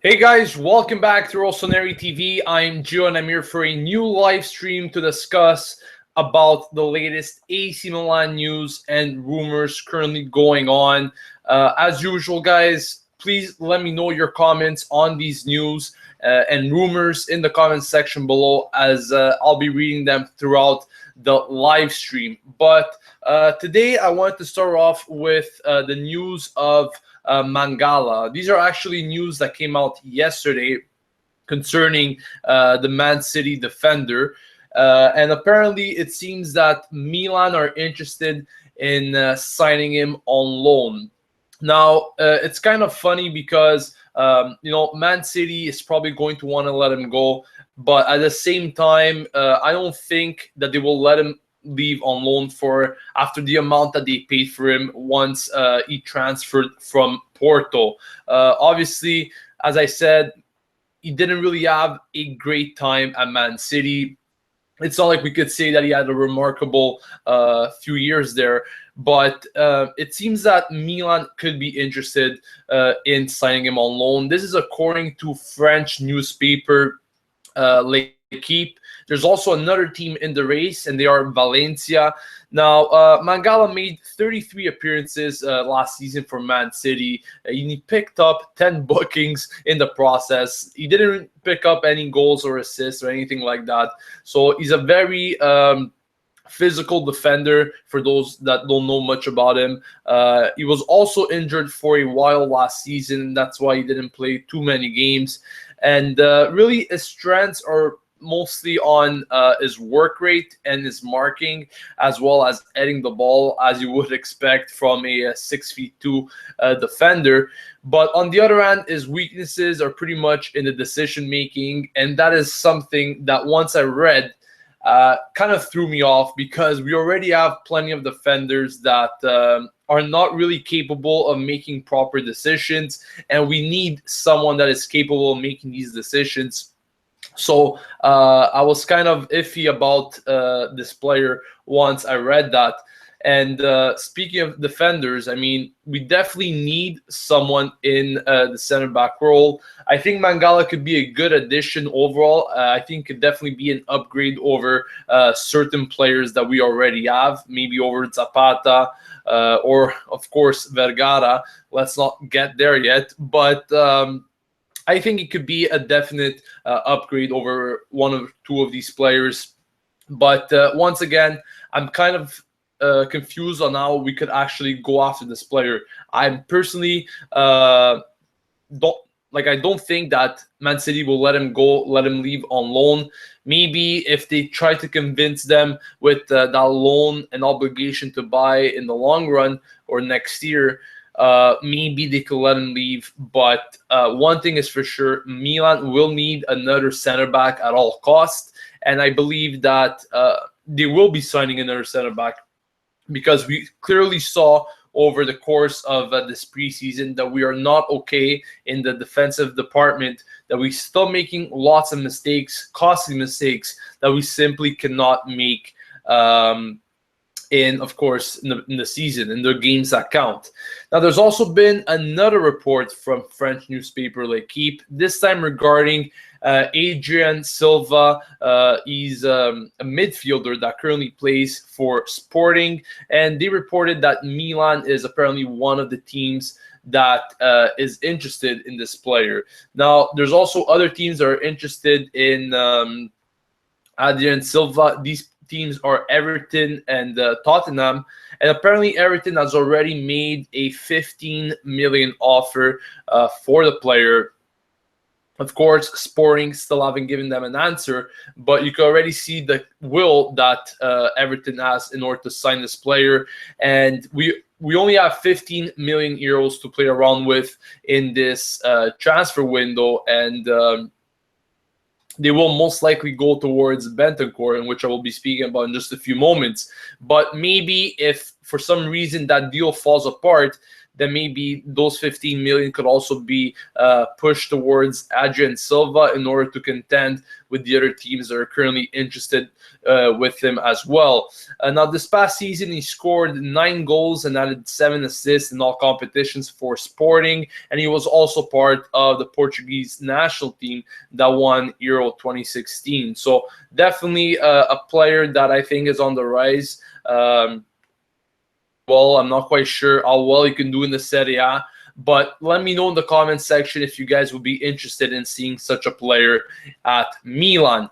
Hey guys, welcome back to Rossoneri TV. I'm Gio and I'm here for a new live stream to discuss about the latest AC Milan news and rumors currently going on. As usual, guys, please let me know your comments on these news and rumors in the comments section below, as I'll be reading them throughout the live stream. But today I wanted to start off with the news of Manggala. These are actually news that came out yesterday concerning the Man City defender. And apparently it seems that Milan are interested in signing him on loan. Now, it's kind of funny because, Man City is probably going to want to let him go. But at the same time, I don't think that they will let him leave on loan for after the amount that they paid for him once he transferred from Porto. Obviously, as I said, he didn't really have a great time at Man City. It's not like we could say that he had a remarkable few years there, but it seems that Milan could be interested in signing him on loan. This is according to French newspaper L'Equipe. There's also another team in the race, and they are Valencia. Now, Manggala made 33 appearances last season for Man City. He picked up 10 bookings in the process. He didn't pick up any goals or assists or anything like that. So he's a very physical defender for those that don't know much about him. He was also injured for a while last season. That's why he didn't play too many games. And really, his strengths are mostly on his work rate and his marking, as well as heading the ball, as you would expect from a 6'2" defender. But on the other hand, his weaknesses are pretty much in the decision making, and that is something that once I read kind of threw me off, because we already have plenty of defenders that are not really capable of making proper decisions, and we need someone that is capable of making these decisions. So I was kind of iffy about this player once I read that. And speaking of defenders, I mean, we definitely need someone in the center back role. I think Manggala could be a good addition overall. I think could definitely be an upgrade over certain players that we already have, maybe over Zapata or, of course, Vergara. Let's not get there yet. But I think it could be a definite upgrade over one or two of these players. But once again, I'm kind of confused on how we could actually go after this player. I'm personally I don't think that Man City will let him go, let him leave on loan. Maybe if they try to convince them with that loan and obligation to buy in the long run or next year, maybe they could let him leave. But one thing is for sure, Milan will need another center back at all costs. And I believe that they will be signing another center back, because we clearly saw over the course of this preseason that we are not okay in the defensive department, that we're still making lots of mistakes, costly mistakes that we simply cannot make in the season, in the games that count. Now, there's also been another report from French newspaper L'Equipe, this time regarding Adrian Silva. He's a midfielder that currently plays for Sporting, and they reported that Milan is apparently one of the teams that is interested in this player. Now, there's also other teams that are interested in Adrian Silva. These teams are Everton and Tottenham, and apparently Everton has already made a 15 million offer for the player. Of course, Sporting still haven't given them an answer, but you can already see the will that Everton has in order to sign this player. And we only have 15 million euros to play around with in this transfer window, and they will most likely go towards Bentancur, in which I will be speaking about in just a few moments. But maybe if for some reason that deal falls apart, then maybe those 15 million could also be pushed towards Adrian Silva in order to contend with the other teams that are currently interested with him as well. Now, this past season, he scored 9 goals and added 7 assists in all competitions for Sporting, and he was also part of the Portuguese national team that won Euro 2016. So definitely a player that I think is on the rise. Well, I'm not quite sure how well he can do in the Serie A, but let me know in the comments section if you guys would be interested in seeing such a player at Milan.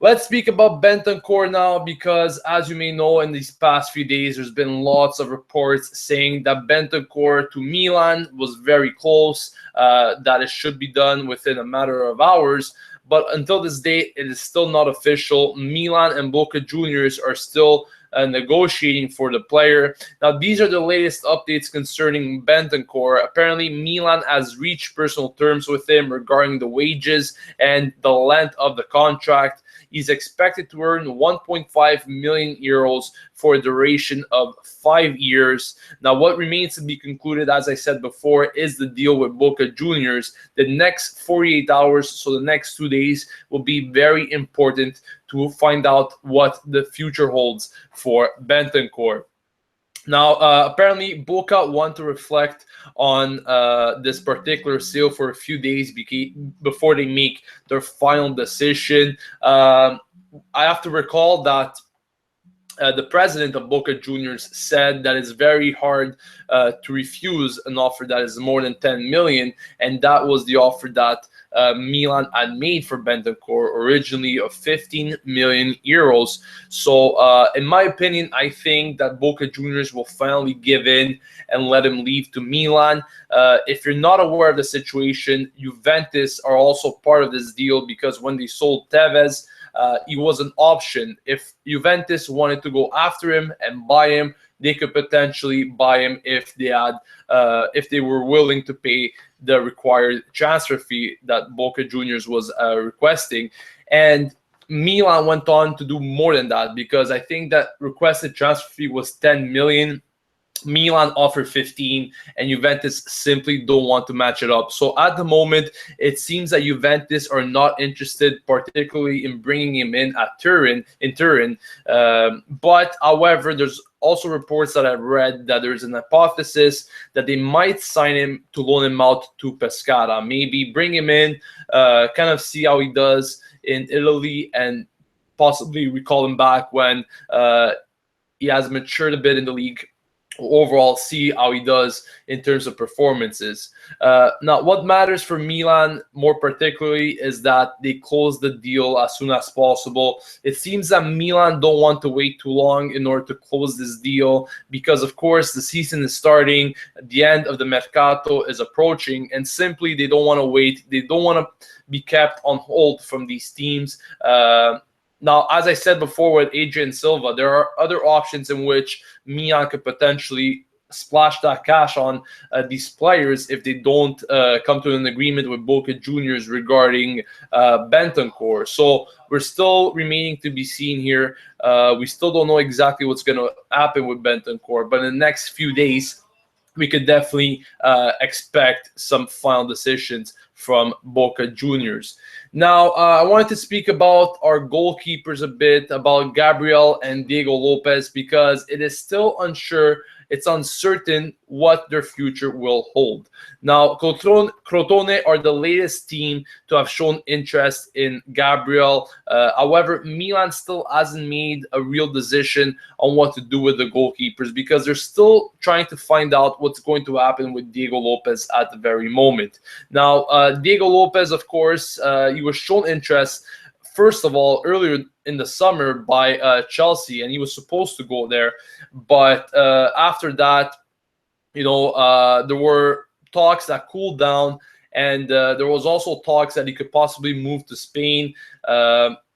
Let's speak about Bentancur now, because as you may know, in these past few days, there's been lots of reports saying that Bentancur to Milan was very close, that it should be done within a matter of hours. But until this date, it is still not official. Milan and Boca Juniors are still negotiating for the player. Now, these are the latest updates concerning Bentancur. Apparently, Milan has reached personal terms with him regarding the wages and the length of the contract. He's expected to earn 1.5 million euros for a duration of 5 years. Now, what remains to be concluded, as I said before, is the deal with Boca Juniors. The next 48 hours, so the next 2 days, will be very important to find out what the future holds for Bentancur. Now, apparently, Boca want to reflect on this particular sale for a few days before they make their final decision. I have to recall that the president of Boca Juniors said that it's very hard to refuse an offer that is more than 10 million, and that was the offer that Milan had made for Bentancur originally of 15 million euros. So in my opinion, I think that Boca Juniors will finally give in and let him leave to Milan. If you're not aware of the situation, Juventus are also part of this deal, because when they sold Tevez, he was an option. If Juventus wanted to go after him and buy him, they could potentially buy him if they were willing to pay the required transfer fee that Boca Juniors was requesting. And Milan went on to do more than that, because I think that requested transfer fee was 10 million. Milan offered 15, and Juventus simply don't want to match it up. So at the moment, it seems that Juventus are not interested, particularly in bringing him in at Turin. But however, there's also reports that I've read that there's an hypothesis that they might sign him to loan him out to Pescara. Maybe bring him in, kind of see how he does in Italy, and possibly recall him back when he has matured a bit in the league. Overall, see how he does in terms of performances. Now, what matters for Milan more particularly is that they close the deal as soon as possible. It seems that Milan don't want to wait too long in order to close this deal, because of course the season is starting, the end of the mercato is approaching, and simply they don't want to wait. They don't want to be kept on hold from these teams. Now, as I said before with Adrian Silva, there are other options in which Milan could potentially splash that cash on these players if they don't come to an agreement with Boca Juniors regarding Bentancur. So we're still remaining to be seen here. We still don't know exactly what's going to happen with Bentancur, but in the next few days, we could definitely expect some final decisions from Boca Juniors. Now, I wanted to speak about our goalkeepers a bit, about Gabriel and Diego Lopez, because it is still unsure. It's uncertain what their future will hold. Now, Crotone are the latest team to have shown interest in Gabriel. However, Milan still hasn't made a real decision on what to do with the goalkeepers, because they're still trying to find out what's going to happen with Diego Lopez at the very moment. Now, Diego Lopez, of course, he was shown interest, first of all, earlier in the summer by Chelsea, and he was supposed to go there. But after that, there were talks that cooled down, and there was also talks that he could possibly move to Spain.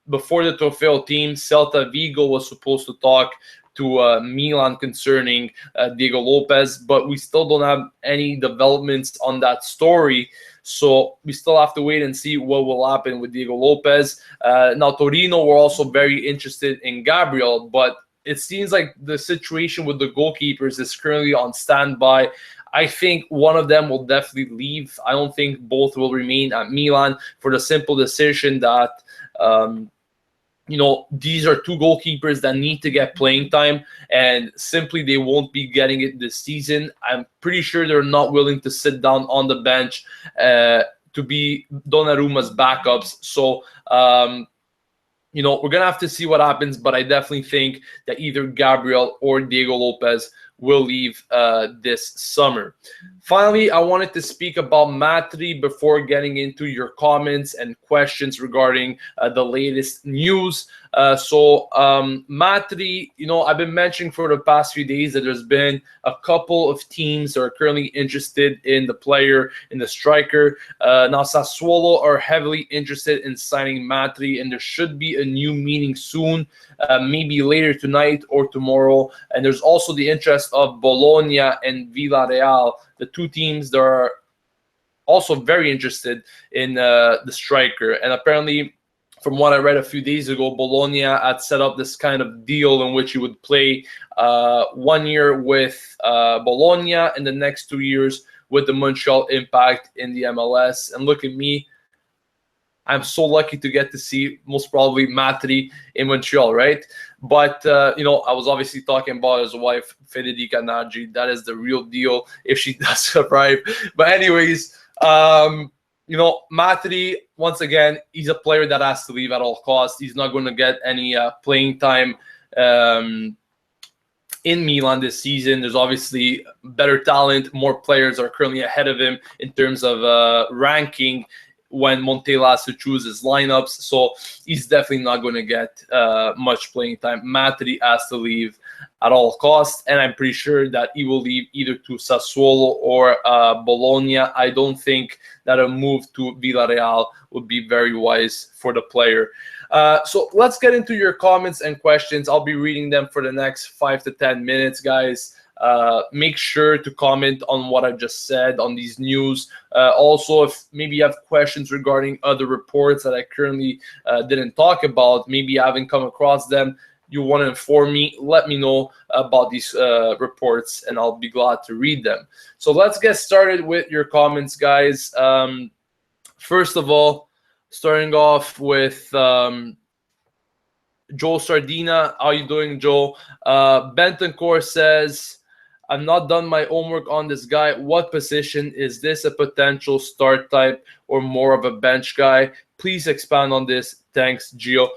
Before the Trofeo team, Celta Vigo was supposed to talk to Milan concerning Diego Lopez, but we still don't have any developments on that story. So we still have to wait and see what will happen with Diego Lopez. Now, Torino were also very interested in Gabriel, but it seems like the situation with the goalkeepers is currently on standby. I think one of them will definitely leave. I don't think both will remain at Milan for the simple decision that these are two goalkeepers that need to get playing time, and simply they won't be getting it this season. I'm pretty sure they're not willing to sit down on the bench to be Donnarumma's backups. So, we're going to have to see what happens, but I definitely think that either Gabriel or Diego Lopez will leave this summer. Finally, I wanted to speak about Matri before getting into your comments and questions regarding the latest news. Matri, I've been mentioning for the past few days that there's been a couple of teams that are currently interested in the player, in the striker. Now, Sassuolo are heavily interested in signing Matri, and there should be a new meeting soon, maybe later tonight or tomorrow. And there's also the interest of Bologna and Villarreal, the two teams that are also very interested in the striker. And apparently, from what I read a few days ago, Bologna had set up this kind of deal in which he would play 1 year with Bologna and the next 2 years with the Montreal Impact in the MLS. And look at me. I'm so lucky to get to see most probably Matri in Montreal, right? But, I was obviously talking about his wife, Federica Nagy. That is the real deal if she does arrive. But anyways, Matri, once again, he's a player that has to leave at all costs. He's not going to get any playing time in Milan this season. There's obviously better talent. More players are currently ahead of him in terms of ranking when Montella has to choose his lineups. So he's definitely not going to get much playing time. Matri has to leave at all costs, and I'm pretty sure that he will leave either to Sassuolo or Bologna. I don't think that a move to Villarreal would be very wise for the player. So let's get into your comments and questions. I'll be reading them for the next 5 to 10 minutes, guys. Make sure to comment on what I just said on these news. Also, if maybe you have questions regarding other reports that I currently didn't talk about, maybe you haven't come across them, you want to inform me, let me know about these reports, and I'll be glad to read them. So let's get started with your comments, guys. First of all, starting off with Joe Sardina. How you doing, Joe? Bentancur says, I've not done my homework on this guy. What position? Is this a potential start type or more of a bench guy? Please expand on this. Thanks, Gio.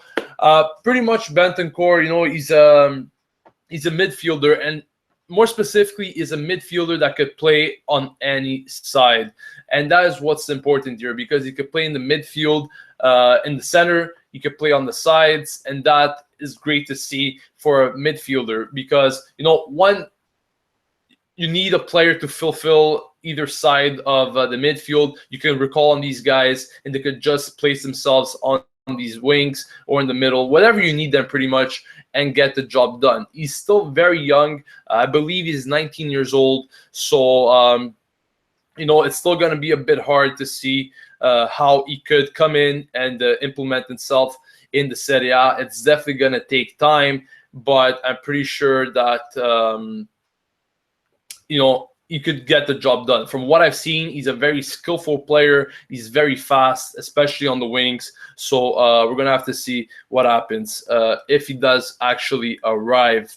Pretty much Bentancur, he's a midfielder, and more specifically is a midfielder that could play on any side. And that is what's important here, because he could play in the midfield, in the center, he could play on the sides, and that is great to see for a midfielder because, one, you need a player to fulfill either side of the midfield. You can recall on these guys, and they could just place themselves on these wings or in the middle, whatever you need them pretty much, and get the job done. He's still very young. I believe he's 19 years old. So, it's still going to be a bit hard to see how he could come in and implement himself in the Serie A. It's definitely going to take time, but I'm pretty sure that, he could get the job done. From what I've seen, he's a very skillful player. He's very fast, especially on the wings. So we're going to have to see what happens if he does actually arrive.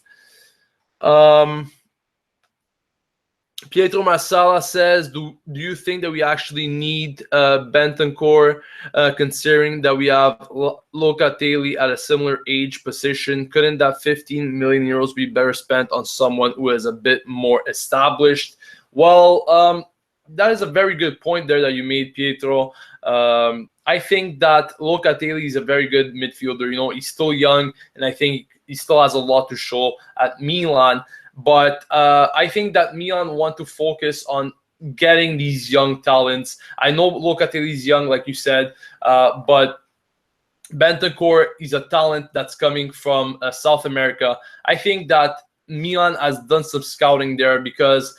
Pietro Massala says, do you think that we actually need Bentancur, considering that we have Locatelli at a similar age position? Couldn't that 15 million euros be better spent on someone who is a bit more established? Well, that is a very good point there that you made, Pietro. I think that Locatelli is a very good midfielder. He's still young, and I think he still has a lot to show at Milan. But I think that Milan want to focus on getting these young talents. I know Locatelli is young, like you said, but Bentancur is a talent that's coming from South America. I think that Milan has done some scouting there because,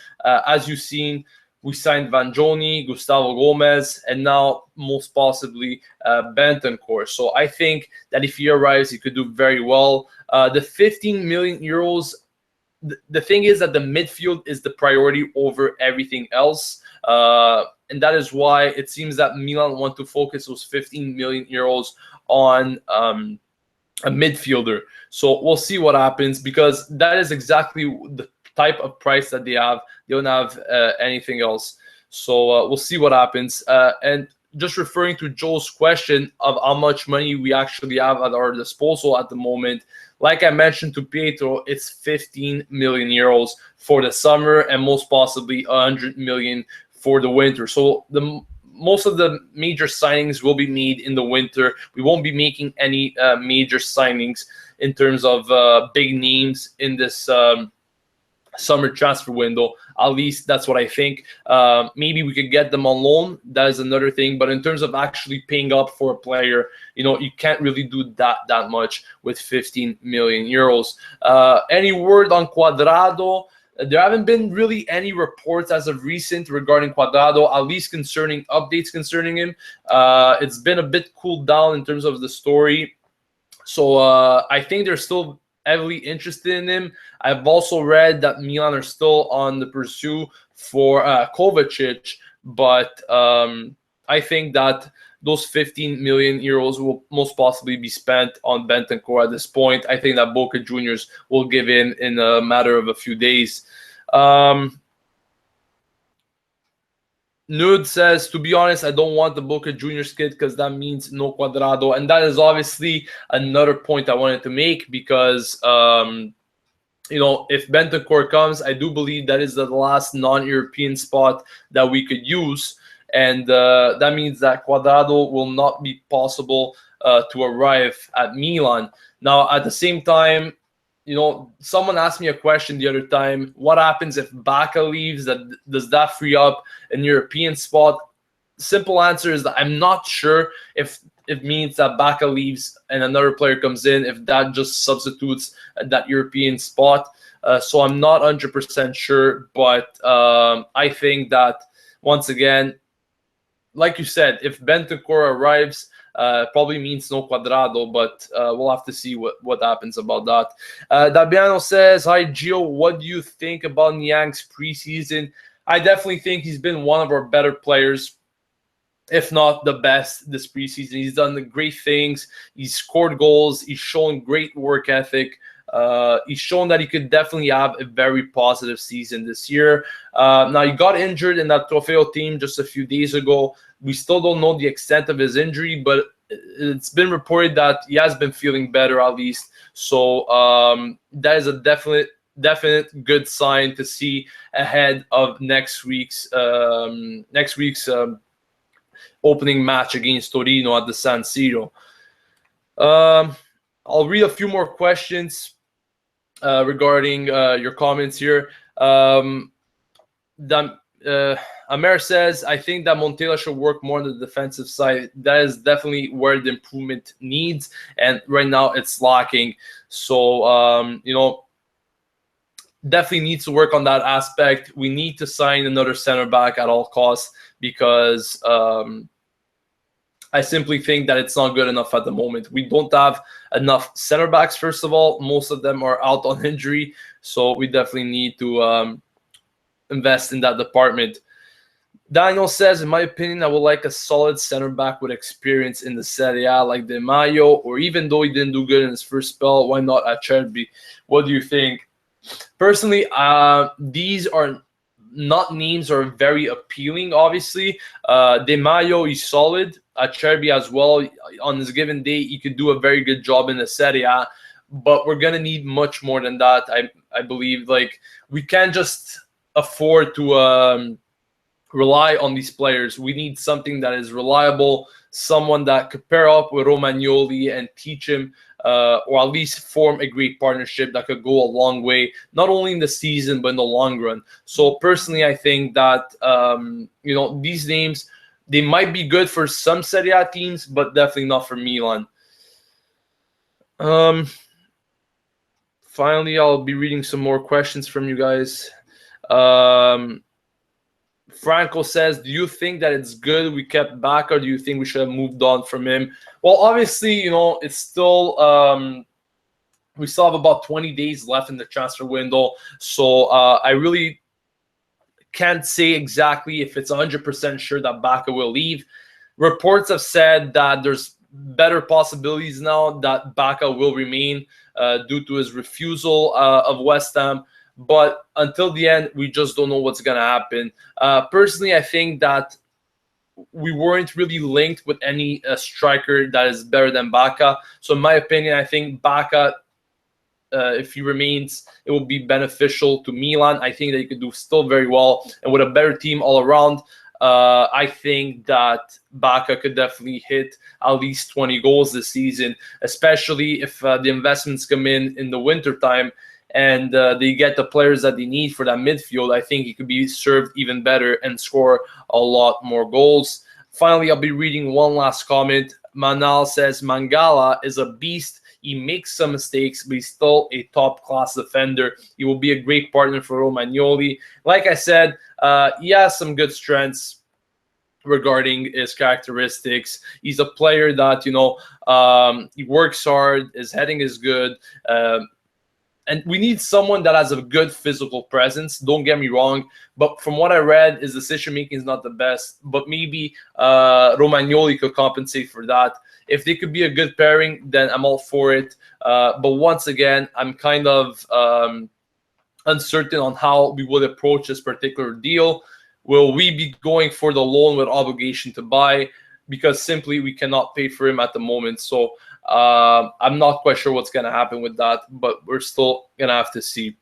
as you've seen, we signed Vanjoni, Gustavo Gomez, and now most possibly Bentancur. So I think that if he arrives, he could do very well. The 15 million euros, the thing is that the midfield is the priority over everything else. And that is why it seems that Milan want to focus those 15 million euros on a midfielder. So we'll see what happens, because that is exactly the type of price that they have. They don't have anything else. So we'll see what happens. And just referring to Joe's question of how much money we actually have at our disposal at the moment, like I mentioned to Pietro, it's 15 million euros for the summer and most possibly 100 million for the winter. So most of the major signings will be made in the winter. We won't be making any major signings in terms of big names in this summer transfer window. At least that's what I think. Maybe we could get them on loan. That is another thing. But in terms of actually paying up for a player, you can't really do that much with 15 million euros. Any word on Cuadrado? There haven't been really any reports as of recent regarding Cuadrado, at least concerning updates concerning him. It's been a bit cooled down in terms of the story. So I think they're still heavily interested in him. I've also read that Milan are still on the pursuit for Kovacic, but I think that those 15 million euros will most possibly be spent on Bentancur at this point. I think that Boca Juniors will give in a matter of a few days. Nude says, to be honest, I don't want the Boca Juniors kid because that means no Cuadrado. And that is obviously another point I wanted to make, because if Bentancur comes, I do believe that is the last non-European spot that we could use. And that means that Cuadrado will not be possible to arrive at Milan. Now, at the same time, someone asked me a question the other time. What happens if Baca leaves? Does that free up an European spot? Simple answer is that I'm not sure if it means that Baca leaves and another player comes in, if that just substitutes that European spot. So I'm not 100% sure. But I think that, once again, like you said, if Bentancur arrives, probably means no Cuadrado, but we'll have to see what happens about that. Dabiano says, hi, Gio, what do you think about Niang's preseason? I definitely think he's been one of our better players, if not the best this preseason. He's done great things. He's scored goals. He's shown great work ethic. He's shown that he could definitely have a very positive season this year. Now, he got injured in that Trofeo team just a few days ago. We still don't know the extent of his injury, but it's been reported that he has been feeling better, at least. So that is a definite good sign to see ahead of next week's opening match against Torino at the San Siro. I'll read a few more questions regarding your comments here. Amer says, I think that Montella should work more on the defensive side. That is definitely where the improvement needs, and right now it's lacking. So, definitely needs to work on that aspect. We need to sign another center back at all costs, because I simply think that it's not good enough at the moment. We don't have enough center backs, first of all. Most of them are out on injury, so we definitely need to invest in that department. Daniel says, in my opinion, I would like a solid center back with experience in the Serie A, like De Maio, or even though he didn't do good in his first spell, why not Acerbi? What do you think? Personally, these are not names are very appealing, obviously. De Maio is solid. Acerbi as well. On his given day, he could do a very good job in the Serie A, but we're going to need much more than that, I believe. Like, we can't just afford to rely on these players. We need something that is reliable, someone that could pair up with Romagnoli and teach him, or at least form a great partnership that could go a long way, not only in the season, but in the long run. So personally, I think that, these names, they might be good for some Serie A teams, but definitely not for Milan. Finally, I'll be reading some more questions from you guys. Franco says, do you think that it's good we kept back, or do you think we should have moved on from him? Well, obviously, it's still We still have about 20 days left in the transfer window, so I really can't say exactly if it's 100% sure that Bacca will leave. Reports have said that there's better possibilities now that Bacca will remain due to his refusal of West Ham. But until the end, we just don't know what's going to happen. Personally, I think that we weren't really linked with any striker that is better than Bacca. So in my opinion, I think Bacca, if he remains, it will be beneficial to Milan. I think that he could do still very well, and with a better team all around, I think that Bacca could definitely hit at least 20 goals this season, especially if the investments come in the winter time and they get the players that they need for that midfield. I think he could be served even better and score a lot more goals. Finally, I'll be reading one last comment. Manal says Manggala is a beast. He makes some mistakes, but he's still a top-class defender. He will be a great partner for Romagnoli. Like I said, he has some good strengths regarding his characteristics. He's a player that, he works hard. His heading is good. And we need someone that has a good physical presence. Don't get me wrong. But from what I read, his decision-making is not the best. But maybe Romagnoli could compensate for that. If they could be a good pairing, then I'm all for it. But once again, I'm kind of uncertain on how we would approach this particular deal. Will we be going for the loan with obligation to buy? Because simply we cannot pay for him at the moment. So I'm not quite sure what's going to happen with that, but we're still going to have to see.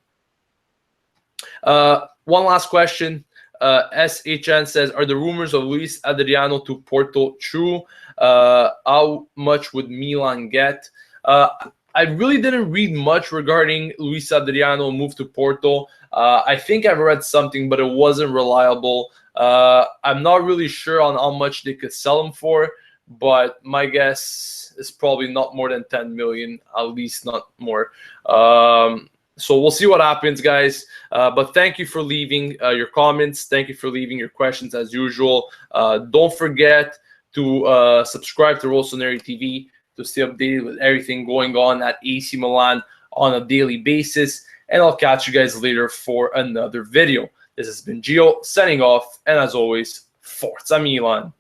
One last question. SHN says, are the rumors of Luis Adriano to Porto true? How much would Milan get? I really didn't read much regarding Luis Adriano move to Porto. I think I've read something, but it wasn't reliable. I'm not really sure on how much they could sell him for, but my guess is probably not more than 10 million, at least not more. So we'll see what happens, guys. But thank you for leaving your comments. Thank you for leaving your questions as usual. Don't forget to subscribe to Rossoneri TV to stay updated with everything going on at AC Milan on a daily basis. And I'll catch you guys later for another video. This has been Gio signing off. And as always, Forza Milan.